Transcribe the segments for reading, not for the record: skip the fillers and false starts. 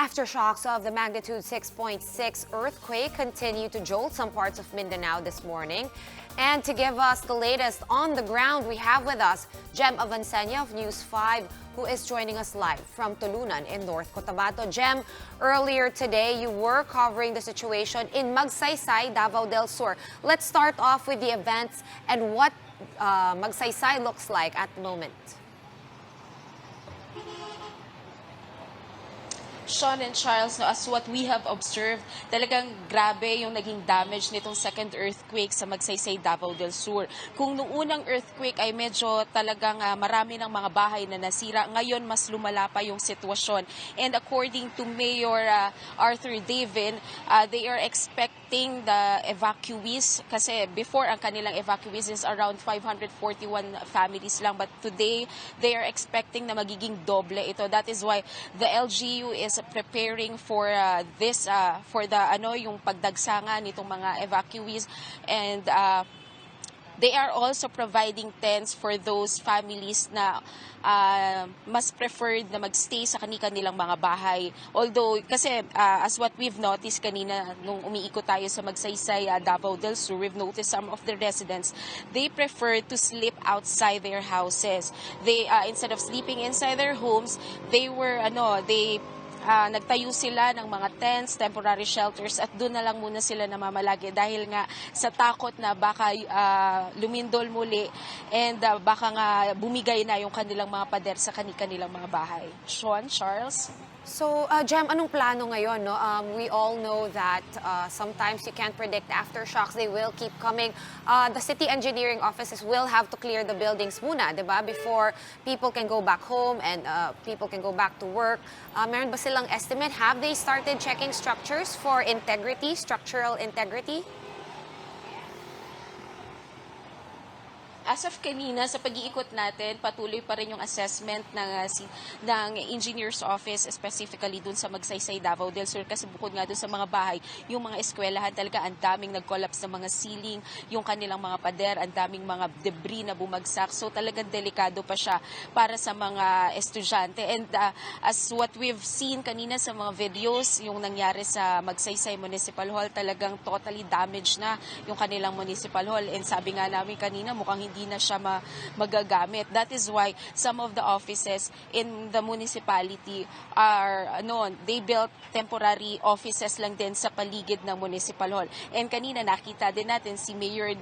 Aftershocks of the magnitude 6.6 earthquake continue to jolt some parts of Mindanao this morning. And to give us the latest on the ground, we have with us Jem Avancenia of News 5, who is joining us live from Tulunan in North Cotabato. Jem, earlier today, you were covering the situation in Magsaysay, Davao del Sur. Let's start off with the events and what Magsaysay looks like at the moment. Sean and Charles, no, as what we have observed, talagang grabe yung naging damage nitong second earthquake sa Magsaysay, Davao del Sur. Kung noong unang earthquake ay medyo talagang marami ng mga bahay na nasira, ngayon mas lumala pa yung sitwasyon. And according to Mayor Arthur David, they are expecting the evacuees, kasi before ang kanilang evacuees is around 541 families lang, but today they are expecting na magiging doble ito. That is why the LGU is preparing for this for the yung pagdagsanga nitong mga evacuees, and they are also providing tents for those families na mas preferred na magstay sa kanilang mga bahay. Although, kasi as what we've noticed kanina nung umiikot tayo sa Magsaysay, Davao del Sur, we've noticed some of the residents, they prefer to sleep outside their houses. They, instead of sleeping inside their homes, they were, nagtayo sila ng mga tents, temporary shelters, at doon na lang muna sila namamalagi dahil nga sa takot na baka lumindol muli and baka nga bumigay na yung kanilang mga pader sa kanilang mga bahay. Sean, Charles? So, Jem, anong plano ngayon? No? We all know that sometimes you can't predict aftershocks. They will keep coming. The city engineering offices will have to clear the buildings muna, di ba? Before people can go back home and people can go back to work. Meron ba silang estimate? Have they started checking structures for integrity, structural integrity? As of kanina, sa pag-iikot natin, patuloy pa rin yung assessment ng engineer's office, specifically dun sa Magsaysay, Davao del Sur, kasi bukod nga dun sa mga bahay, yung mga eskwelahan talaga, ang daming nag-collapse ng mga ceiling, yung kanilang mga pader, ang daming mga debris na bumagsak. So talagang delikado pa siya para sa mga estudyante. And as what we've seen kanina sa mga videos, yung nangyari sa Magsaysay Municipal Hall, talagang totally damaged na yung kanilang Municipal Hall. And sabi nga namin kanina, mukhang hindi na siya magagamit. That is why some of the offices in the municipality are, they built temporary offices lang din sa paligid ng Municipal Hall. And kanina nakita din natin si Mayor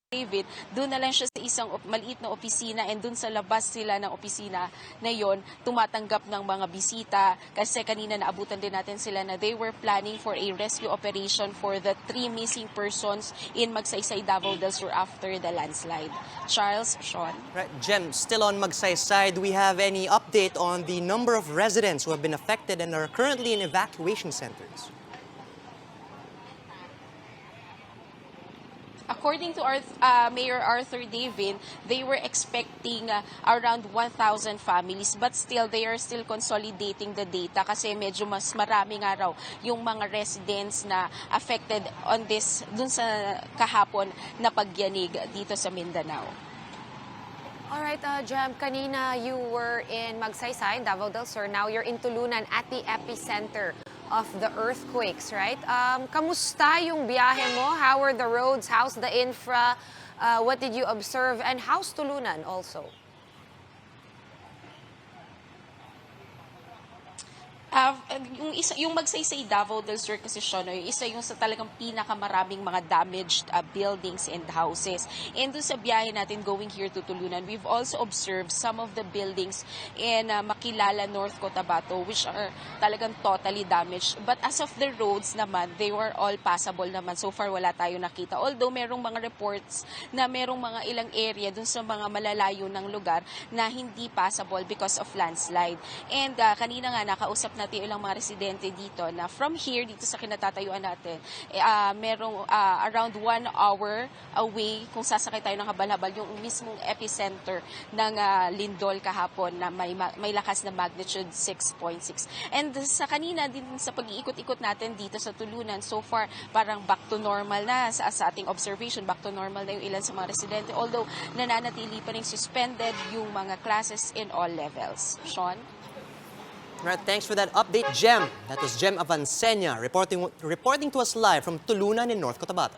David, doon na lang siya sa isang maliit na opisina, and doon sa labas sila ng opisina na yon tumatanggap ng mga bisita, kasi kanina naabutan din natin sila na they were planning for a rescue operation for the 3 missing persons in Magsaysay, Davao del Sur after the landslide. Charles, Sean? Right, Jem, still on Magsaysay, do we have any update on the number of residents who have been affected and are currently in evacuation centers? According to Mayor Arthur David, they were expecting around 1,000 families, but still they are still consolidating the data kasi medyo mas marami nga raw yung mga residents na affected on this dun sa kahapon na pagyanig dito sa Mindanao. Alright, Jem, kanina you were in Magsaysay, Davao del Sur. Now you're in Tulunan at the epicenter of the earthquakes, right? Kamusta yung biyahe mo? How were the roads? How's the infra? What did you observe? And how's Tulunan also? Yung Magsaysay, Davao del Sur kasi siya, isa yung sa talagang pinakamaraming mga damaged buildings and houses. And doon sa biyahe natin going here to Tulunan, we've also observed some of the buildings in Makilala, North Cotabato, which are talagang totally damaged. But as of the roads naman, they were all passable naman. So far, wala tayo nakita. Although merong mga reports na merong mga ilang area doon sa mga malalayo ng lugar na hindi passable because of landslide. And kanina nga, nakausap natin ilang mga residente dito na from here, dito sa kinatatayuan natin, merong around 1 hour away, kung sasakay tayo ng habal-habal, yung mismong epicenter ng lindol kahapon na may lakas na magnitude 6.6. And sa kanina din sa pag-iikot-ikot natin dito sa Tulunan, so far parang back to normal na sa ating observation, back to normal na yung ilan sa mga residente, although nananatili pa rin suspended yung mga classes in all levels. Sean? Right, thanks for that update, Jem. That was Jem Avancenia reporting to us live from Tulunan in North Cotabato.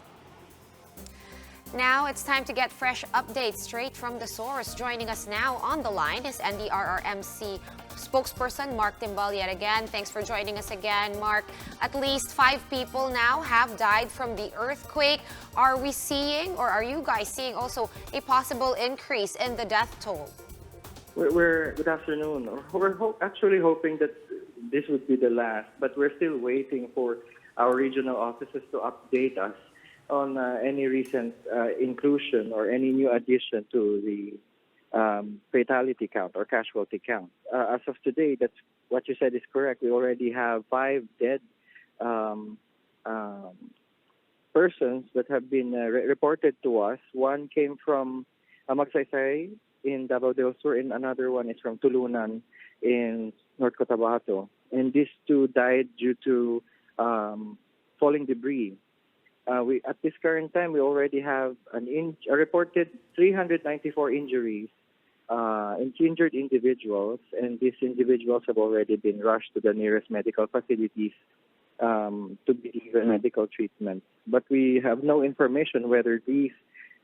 Now it's time to get fresh updates straight from the source. Joining us now on the line is NDRRMC spokesperson Mark Timbal yet again. Thanks for joining us again, Mark. At least 5 people now have died from the earthquake. Are we seeing, or are you guys seeing also a possible increase in the death toll? Good afternoon. We're actually hoping that this would be the last, but we're still waiting for our regional offices to update us on any recent inclusion or any new addition to the fatality count or casualty count. As of today, that's what you said is correct. We already have 5 dead persons that have been reported to us. One came from Magsaysay in Davao del Sur, and another one is from Tulunan in North Cotabato. And these 2 died due to falling debris. At this current time, we already have a reported 394 injuries, injured individuals, and these individuals have already been rushed to the nearest medical facilities to be given medical treatment. But we have no information whether these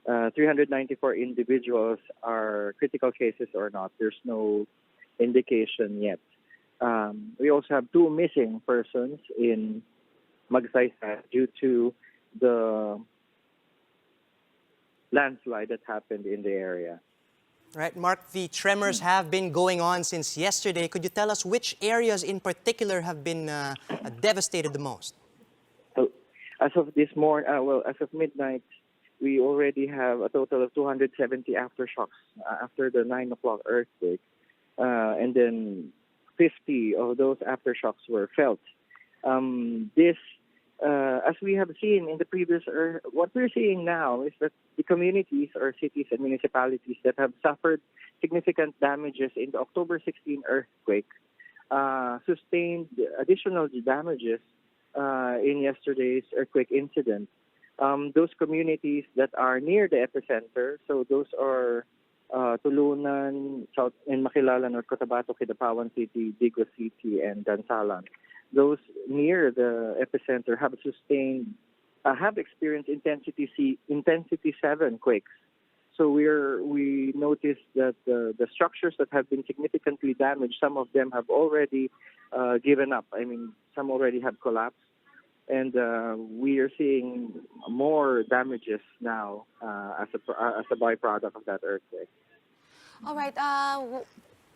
394 individuals are critical cases or not. There's no indication yet. We also have 2 missing persons in Magsaysay due to the landslide that happened in the area. Right, Mark, the tremors have been going on since yesterday. Could you tell us which areas in particular have been devastated the most? As of this morning, as of midnight, we already have a total of 270 aftershocks after the 9 o'clock earthquake. And then 50 of those aftershocks were felt. As we have seen in the previous, what we're seeing now is that the communities or cities and municipalities that have suffered significant damages in the October 16 earthquake sustained additional damages in yesterday's earthquake incident. Those communities that are near the epicenter, so those are Tulunan, South and Makilala, North Cotabato, Kidapawan City, Digos City, and Dansalan. Those near the epicenter have experienced intensity 7 quakes. So we noticed that the structures that have been significantly damaged, some of them have already given up. I mean, some already have collapsed. And we are seeing more damages now as a byproduct of that earthquake. All right.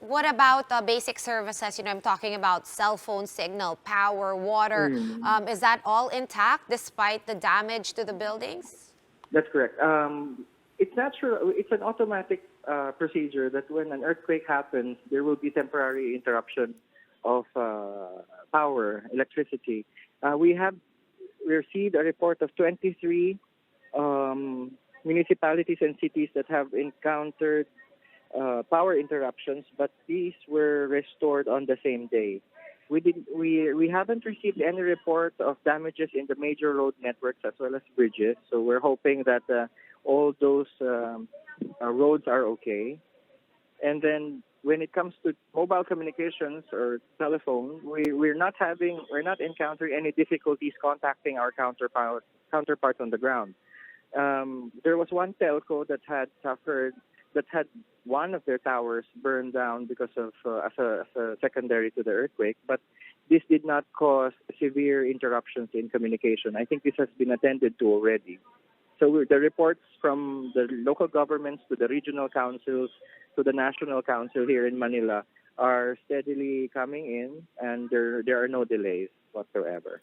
What about basic services? I'm talking about cell phone signal, power, water. Is that all intact despite the damage to the buildings? That's correct. It's natural. It's an automatic procedure that when an earthquake happens, there will be temporary interruption of power, electricity. We received a report of 23 municipalities and cities that have encountered power interruptions, but these were restored on the same day. We haven't received any report of damages in the major road networks as well as bridges, so we're hoping that all those roads are okay. And then when it comes to mobile communications or telephone, we're not encountering any difficulties contacting our counterparts on the ground. There was one telco that had one of their towers burned down because of as a secondary to the earthquake, but this did not cause severe interruptions in communication. I think this has been attended to already. So the reports from the local governments to the regional councils to the national council here in Manila are steadily coming in, and there are no delays whatsoever.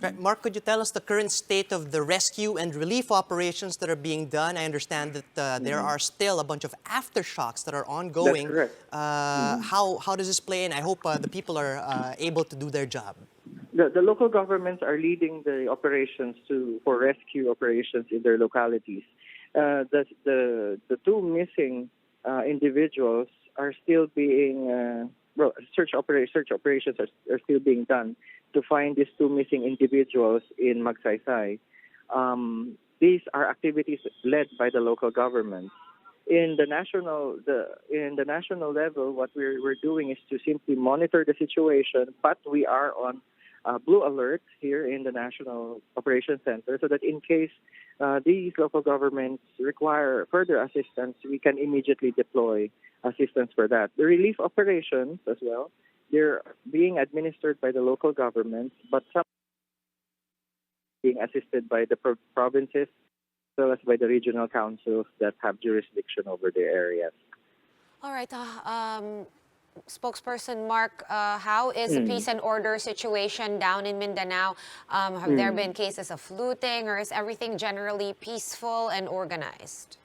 Right. Mark, could you tell us the current state of the rescue and relief operations that are being done? I understand that there are still a bunch of aftershocks that are ongoing. That's correct. How does this play in? I hope the people are able to do their job. The local governments are leading the operations for rescue operations in their localities. The 2 missing individuals are still being search operations are still being done to find these 2 missing individuals in Magsaysay. These are activities led by the local government. in the national level, what we're doing is to simply monitor the situation, but we are on blue alert here in the National Operations Center, so that in case these local governments require further assistance, we can immediately deploy assistance for that. The relief operations as well, they're being administered by the local governments, but some being assisted by the provinces as well as by the regional councils that have jurisdiction over their areas. All right. Spokesperson Mark, how is the peace and order situation down in Mindanao? Have there been cases of looting, or is everything generally peaceful and organized?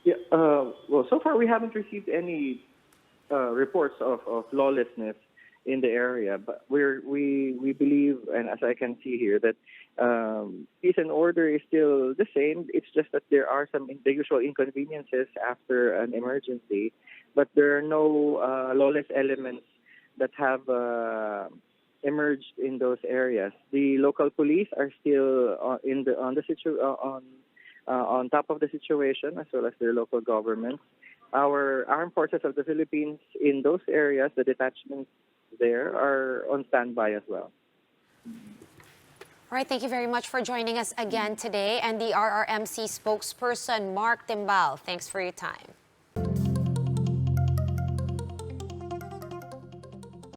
Yeah, well, so far we haven't received any reports of lawlessness in the area, but we believe, and as I can see here, that peace and order is still the same. It's just that there are some usual inconveniences after an emergency, but there are no lawless elements that have emerged in those areas. The local police are still on top of the situation, as well as their local governments. Our armed forces of the Philippines in those areas, the detachments there, are on standby as well. All right, thank you very much for joining us again today. And the RRMC spokesperson, Mark Timbal, thanks for your time.